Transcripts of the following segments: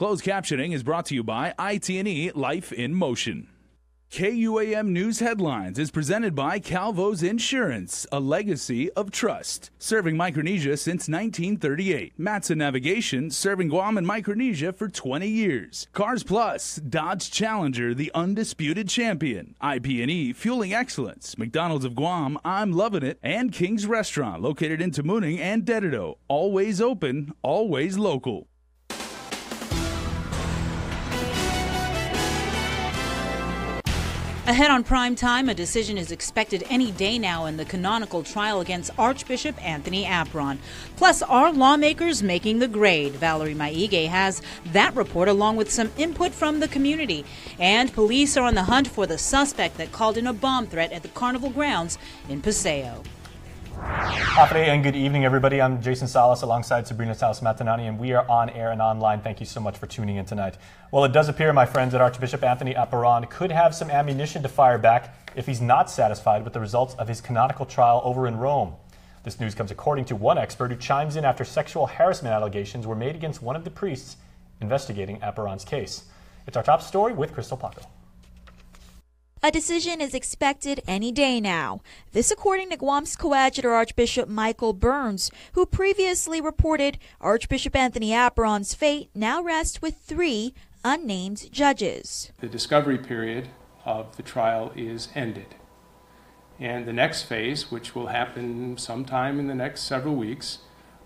Closed captioning is brought to you by IT&E Life in Motion. KUAM News Headlines is presented by Calvo's Insurance, a legacy of trust. Serving Micronesia since 1938. Matson Navigation, serving Guam and Micronesia for 20 years. Cars Plus, Dodge Challenger, the undisputed champion. IP&E, fueling excellence. McDonald's of Guam, I'm loving it. And King's Restaurant, located in Tamuning and Dededo. Always open, always local. Ahead on prime time, a decision is expected any day now in the canonical trial against Archbishop Anthony Aparon. Plus, are lawmakers making the grade? Valerie Maige has that report along with some input from the community. And police are on the hunt for the suspect that called in a bomb threat at the carnival grounds in Paseo. Afternoon and good evening, everybody. I'm Jason Salas alongside Sabrina Salas-Matanani, and we are on air and online. Thank you so much for tuning in tonight. Well, it does appear, my friends, that Archbishop Anthony Aparon could have some ammunition to fire back if he's not satisfied with the results of his canonical trial over in Rome. This news comes according to one expert who chimes in after sexual harassment allegations were made against one of the priests investigating Aparon's case. It's our top story with Crystal Paco. A decision is expected any day now. This according to Guam's coadjutor Archbishop Michael Burns, who previously reported Archbishop Anthony Aparon's fate now rests with 3 unnamed judges. The discovery period of the trial is ended. And the next phase, which will happen sometime in the next several weeks,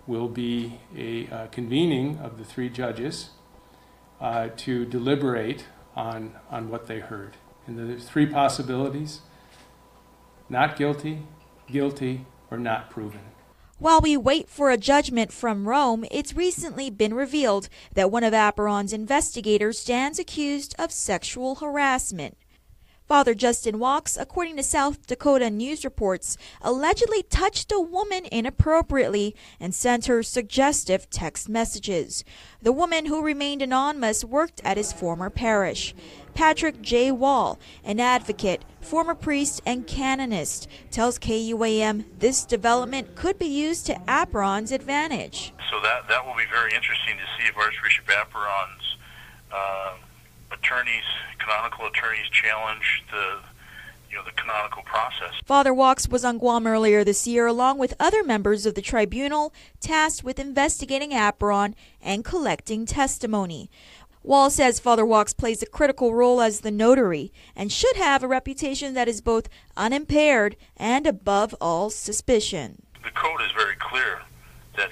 will be a convening of the 3 judges to deliberate on what they heard. And there's 3 possibilities: not guilty, guilty, or not proven. While we wait for a judgment from Rome, it's recently been revealed that one of Aparon's investigators stands accused of sexual harassment. Father Justin Walks, according to South Dakota News Reports, allegedly touched a woman inappropriately and sent her suggestive text messages. The woman, who remained anonymous, worked at his former parish. Patrick J. Wall, an advocate, former priest, and canonist, tells KUAM this development could be used to Aparon's advantage. So that will be very interesting to see if Archbishop Aparon's canonical attorneys challenge the canonical process. Father Walks was on Guam earlier this year along with other members of the tribunal tasked with investigating Aparon and collecting testimony. Wall says Father Walks plays a critical role as the notary and should have a reputation that is both unimpaired and above all suspicion. The code is very clear that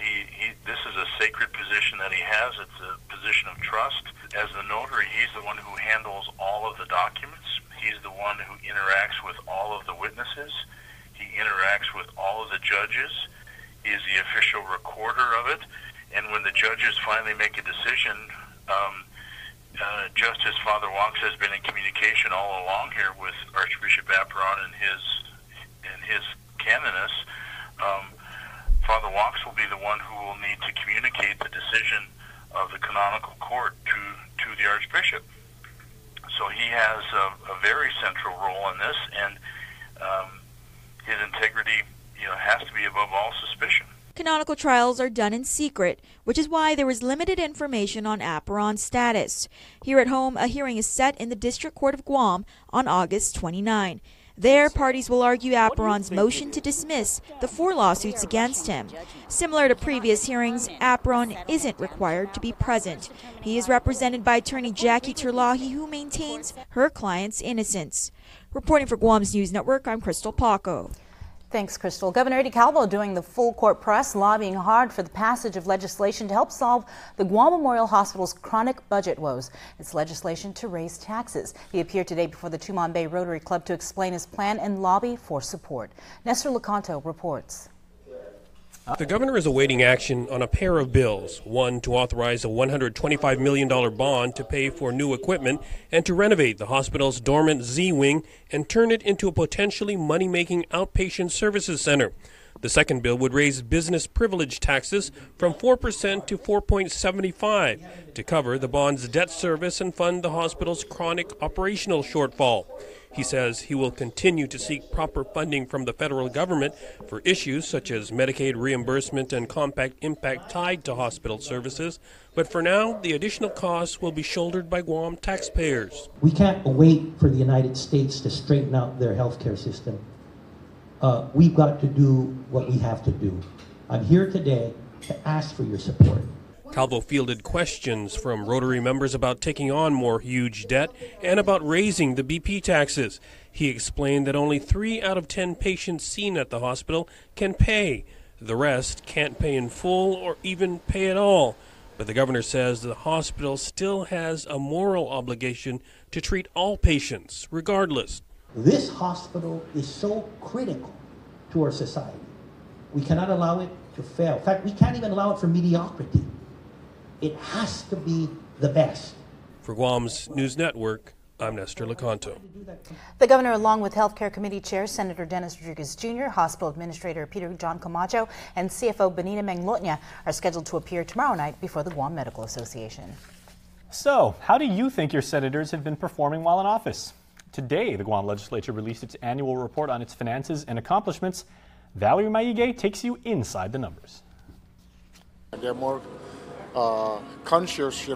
this is a sacred position that he has. It's a position of trust. As the notary, he's the one who handles all of the documents. He's the one who interacts with all of the witnesses. He interacts with all of the judges. He is the official recorder of it. And when the judges finally make a decision, just as Father Walks has been in communication all along here with Archbishop Aparon and his canonists, Father Walks will be the one who will need to communicate the decision of the canonical court to the Archbishop. So he has a very central role in this, and his integrity, has to be above all suspicion. Canonical trials are done in secret, which is why there is limited information on Aparon's status. Here at home, a hearing is set in the District Court of Guam on August 29. There, parties will argue Aparon's motion to dismiss the 4 lawsuits against him. Similar to previous hearings, Aparon isn't required to be present. He is represented by attorney Jackie Terlahi, who maintains her client's innocence. Reporting for Guam's News Network, I'm Crystal Paco. Thanks, Crystal. Governor Eddie Calvo doing the full court press, lobbying hard for the passage of legislation to help solve the Guam Memorial Hospital's chronic budget woes. It's legislation to raise taxes. He appeared today before the Tumon Bay Rotary Club to explain his plan and lobby for support. Nestor Lecanto reports. The governor is awaiting action on a pair of bills, one to authorize a $125 million bond to pay for new equipment and to renovate the hospital's dormant Z-Wing and turn it into a potentially money-making outpatient services center. The second bill would raise business privilege taxes from 4% to 4.75% to cover the bond's debt service and fund the hospital's chronic operational shortfall. He says he will continue to seek proper funding from the federal government for issues such as Medicaid reimbursement and compact impact tied to hospital services. But for now, the additional costs will be shouldered by Guam taxpayers. We can't wait for the United States to straighten out their healthcare system. We've got to do what we have to do. I'm here today to ask for your support. Calvo fielded questions from Rotary members about taking on more huge debt and about raising the BP taxes. He explained that only 3 out of 10 patients seen at the hospital can pay. The rest can't pay in full or even pay at all. But the governor says the hospital still has a moral obligation to treat all patients, regardless. This hospital is so critical to our society. We cannot allow it to fail. In fact, we can't even allow it for mediocrity. It has to be the best. For Guam's News Network, I'm Nestor Lecanto. The governor, along with Healthcare Committee Chair Senator Dennis Rodriguez Jr., Hospital Administrator Peter John Camacho, and CFO Benita Menglotnya are scheduled to appear tomorrow night before the Guam Medical Association. So, how do you think your senators have been performing while in office? Today, the Guam legislature released its annual report on its finances and accomplishments. Valerie Maige takes you inside the numbers. They're more conscious,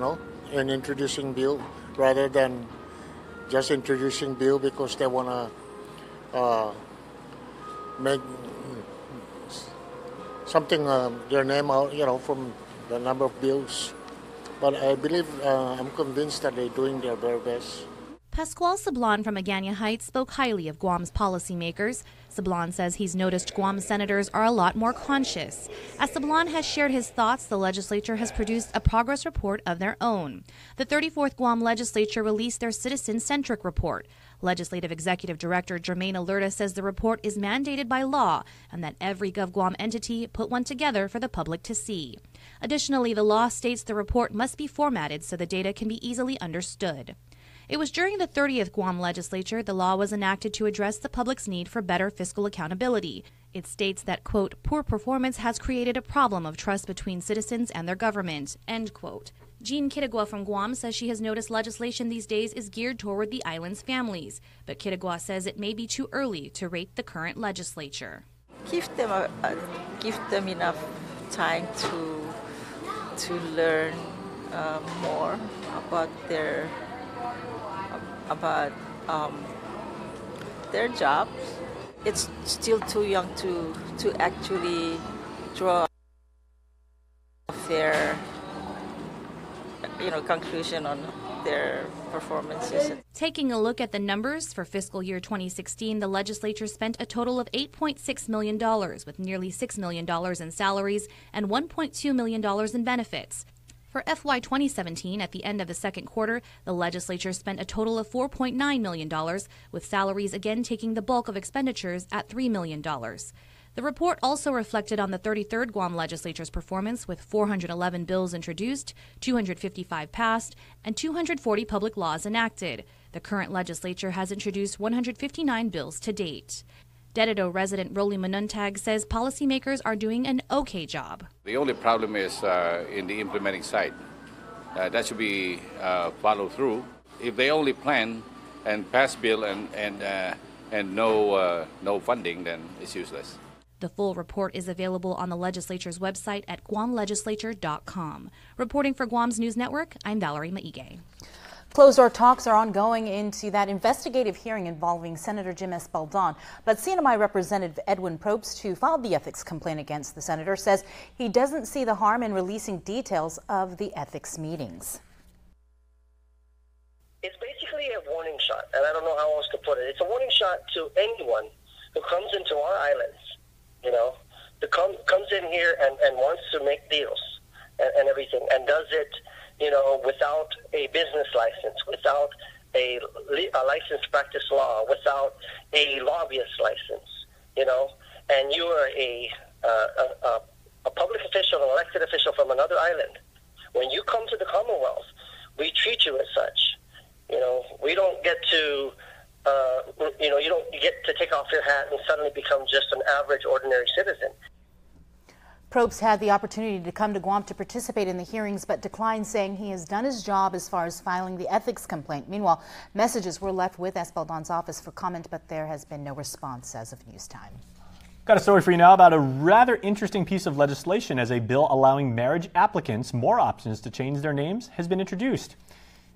in introducing bill rather than just introducing bill because they want to make something their name out, from the number of bills. But I believe, I'm convinced that they're doing their very best. Pascual Sablan from Agana Heights spoke highly of Guam's policymakers. Sablan says he's noticed Guam senators are a lot more conscious. As Sablan has shared his thoughts, the legislature has produced a progress report of their own. The 34th Guam legislature released their citizen-centric report. Legislative Executive Director Jermaine Alerta says the report is mandated by law and that every GovGuam entity put one together for the public to see. Additionally, the law states the report must be formatted so the data can be easily understood. It was during the 30th Guam legislature the law was enacted to address the public's need for better fiscal accountability. It states that, quote, poor performance has created a problem of trust between citizens and their government, end quote. Jean Kitagua from Guam says she has noticed legislation these days is geared toward the island's families, but Kitagua says it may be too early to rate the current legislature. Give them enough time to learn more about their jobs. It's still too young to actually draw a fair, conclusion on their performances. Taking a look at the numbers for fiscal year 2016, the legislature spent a total of $8.6 million, with nearly $6 million in salaries and $1.2 million in benefits. For FY 2017, at the end of the second quarter, the legislature spent a total of $4.9 million, with salaries again taking the bulk of expenditures at $3 million. The report also reflected on the 33rd Guam legislature's performance, with 411 bills introduced, 255 passed, and 240 public laws enacted. The current legislature has introduced 159 bills to date. Dededo resident Rolly Manuntag says policymakers are doing an okay job. The only problem is in the implementing side. That should be followed through. If they only plan and pass bill and no funding, then it's useless. The full report is available on the legislature's website at guamlegislature.com. Reporting for Guam's News Network, I'm Valerie Maige. Closed-door talks are ongoing into that investigative hearing involving Senator Jim Espaldon. But CNMI Representative Edwin Probst, who filed the ethics complaint against the senator, says he doesn't see the harm in releasing details of the ethics meetings. It's basically a warning shot, and I don't know how else to put it. It's a warning shot to anyone who comes into our islands, that comes in here and wants to make deals and everything, and does it without a business license, without a license to practice law, without a lobbyist license, and you are a public official, an elected official from another island. When you come to the Commonwealth, we treat you as such. We don't get to you don't get to take off your hat and suddenly become just an average, ordinary citizen. Probst had the opportunity to come to Guam to participate in the hearings, but declined, saying he has done his job as far as filing the ethics complaint. Meanwhile, messages were left with Espaldon's office for comment, but there has been no response as of news time. Got a story for you now about a rather interesting piece of legislation as a bill allowing marriage applicants more options to change their names has been introduced.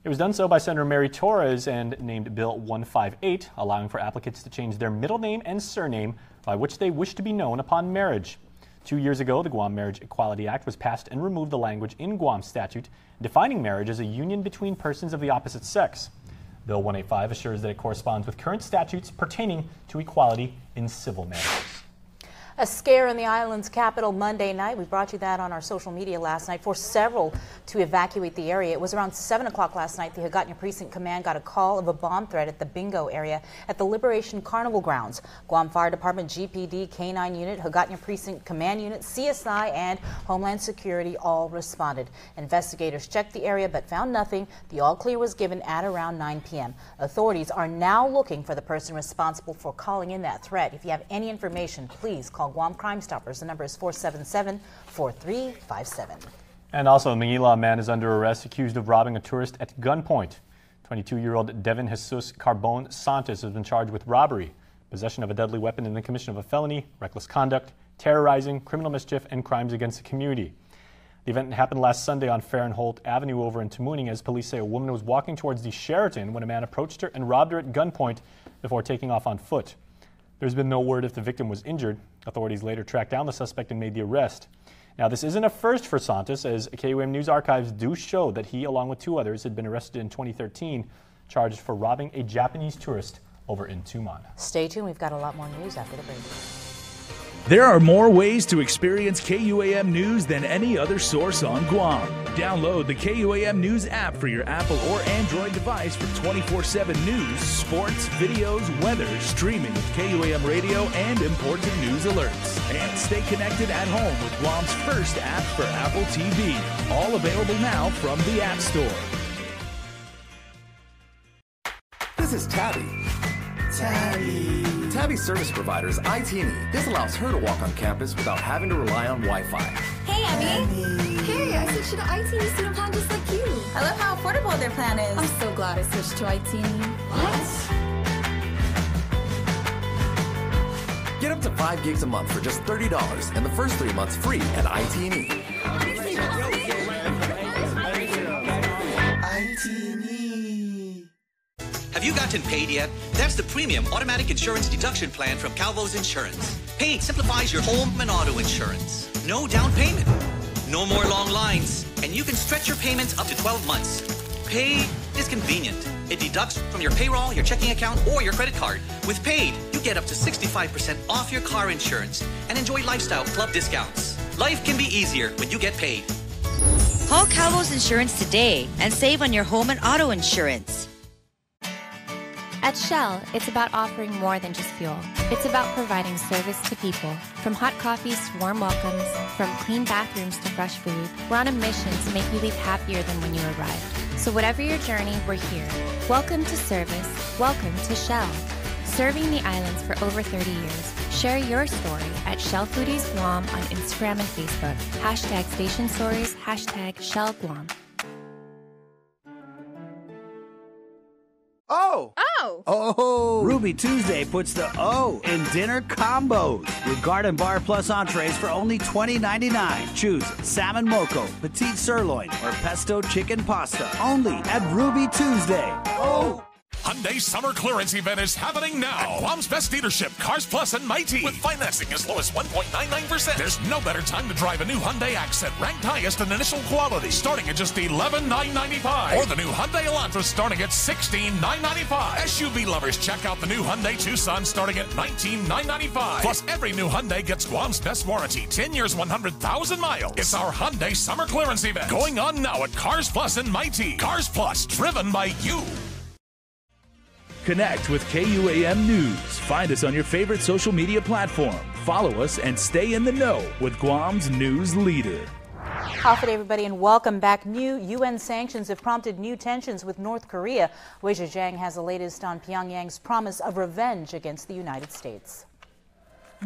It was done so by Senator Mary Torres and named Bill 158, allowing for applicants to change their middle name and surname by which they wish to be known upon marriage. 2 years ago, the Guam Marriage Equality Act was passed and removed the language in Guam statute defining marriage as a union between persons of the opposite sex. Bill 185 assures that it corresponds with current statutes pertaining to equality in civil marriages. A scare in the island's capital Monday night. We brought you that on our social media last night. Forced several to evacuate the area. It was around 7 o'clock last night. The Hagåtña Precinct Command got a call of a bomb threat at the bingo area at the Liberation Carnival grounds. Guam Fire Department, GPD, K-9 Unit, Hagåtña Precinct Command Unit, CSI, and Homeland Security all responded. Investigators checked the area but found nothing. The all-clear was given at around 9 p.m. Authorities are now looking for the person responsible for calling in that threat. If you have any information, please call Guam Crime Stoppers. The number is 477-4357. And also, Manila, a man is under arrest accused of robbing a tourist at gunpoint. 22-year-old Devin Jesus Carbon Santos has been charged with robbery, possession of a deadly weapon, and the commission of a felony, reckless conduct, terrorizing, criminal mischief, and crimes against the community. The event happened last Sunday on Fair and Holt Avenue over in Tamuning, as police say a woman was walking towards the Sheraton when a man approached her and robbed her at gunpoint before taking off on foot. There's been no word if the victim was injured. Authorities later tracked down the suspect and made the arrest. Now, this isn't a first for Santos, as KUAM News archives do show that he, along with 2 others, had been arrested in 2013, charged for robbing a Japanese tourist over in Tumon. Stay tuned. We've got a lot more news after the break. There are more ways to experience KUAM News than any other source on Guam. Download the KUAM News app for your Apple or Android device for 24/7 news, sports, videos, weather, streaming with KUAM radio, and important news alerts. And stay connected at home with Guam's first app for Apple TV. All available now from the App Store. This is Tabby. Tabby service provider is IT&E. This allows her to walk on campus without having to rely on Wi-Fi. Hey, Abby. Hey, I switched to the IT&E student plan just like you. I love how affordable their plan is. I'm so glad I switched to IT&E. What? Get up to 5 gigs a month for just $30 and the first 3 months free at IT&E. Have you gotten paid yet? That's the premium automatic insurance deduction plan from Calvo's Insurance. Paid simplifies your home and auto insurance. No down payment. No more long lines. And you can stretch your payments up to 12 months. Paid is convenient. It deducts from your payroll, your checking account, or your credit card. With Paid, you get up to 65% off your car insurance and enjoy lifestyle club discounts. Life can be easier when you get paid. Call Calvo's Insurance today and save on your home and auto insurance. At Shell, it's about offering more than just fuel. It's about providing service to people. From hot coffees to warm welcomes, from clean bathrooms to fresh food, we're on a mission to make you leave happier than when you arrived. So whatever your journey, we're here. Welcome to service. Welcome to Shell. Serving the islands for over 30 years. Share your story at Shell Foodies Guam on Instagram and Facebook. Hashtag Station Stories, hashtag Shell Guam. Oh! Ruby Tuesday puts the O in dinner combos with Garden Bar plus entrees for only $20.99. Choose salmon moco, petite sirloin, or pesto chicken pasta. Only at Ruby Tuesday. Oh! Hyundai's summer clearance event is happening now. Guam's best dealership, Cars Plus and Mighty. With financing as low as 1.99%. There's no better time to drive a new Hyundai Accent, ranked highest in initial quality, starting at just $11,995. Or the new Hyundai Elantra starting at $16,995. SUV lovers, check out the new Hyundai Tucson starting at $19,995. Plus, every new Hyundai gets Guam's best warranty, 10 years, 100,000 miles. It's our Hyundai summer clearance event going on now at Cars Plus and Mighty. Cars Plus, driven by you. Connect with KUAM News. Find us on your favorite social media platform. Follow us and stay in the know with Guam's news leader. Off it, everybody, and welcome back. New UN sanctions have prompted new tensions with North Korea. Wei Zhejiang has the latest on Pyongyang's promise of revenge against the United States.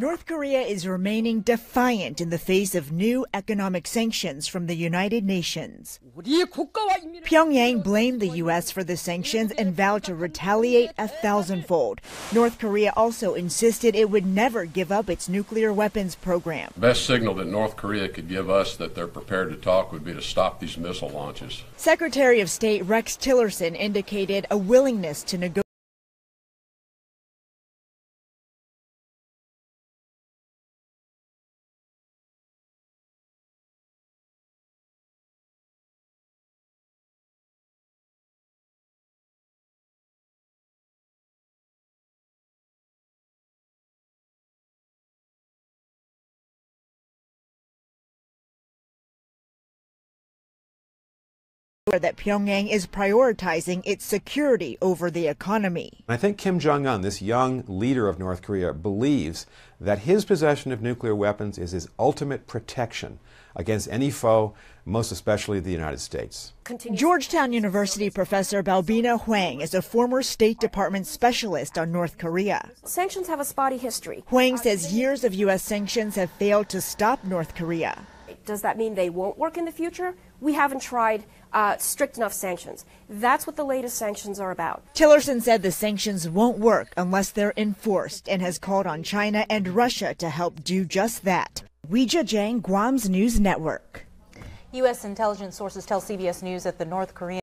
North Korea is remaining defiant in the face of new economic sanctions from the United Nations. Pyongyang blamed the U.S. for the sanctions and vowed to retaliate 1,000-fold. North Korea also insisted it would never give up its nuclear weapons program. The best signal that North Korea could give us that they're prepared to talk would be to stop these missile launches. Secretary of State Rex Tillerson indicated a willingness to negotiate that Pyongyang is prioritizing its security over the economy. I think Kim Jong-un, this young leader of North Korea, believes that his possession of nuclear weapons is his ultimate protection against any foe, most especially the United States. Georgetown University professor Balbina Hwang is a former State Department specialist on North Korea. Sanctions have a spotty history. Hwang says years of U.S. sanctions have failed to stop North Korea. Does that mean they won't work in the future? We haven't tried strict enough sanctions. That's what the latest sanctions are about. Tillerson said the sanctions won't work unless they're enforced and has called on China and Russia to help do just that. Wei Zhejiang, Guam's News Network. U.S. intelligence sources tell CBS News that the North Korean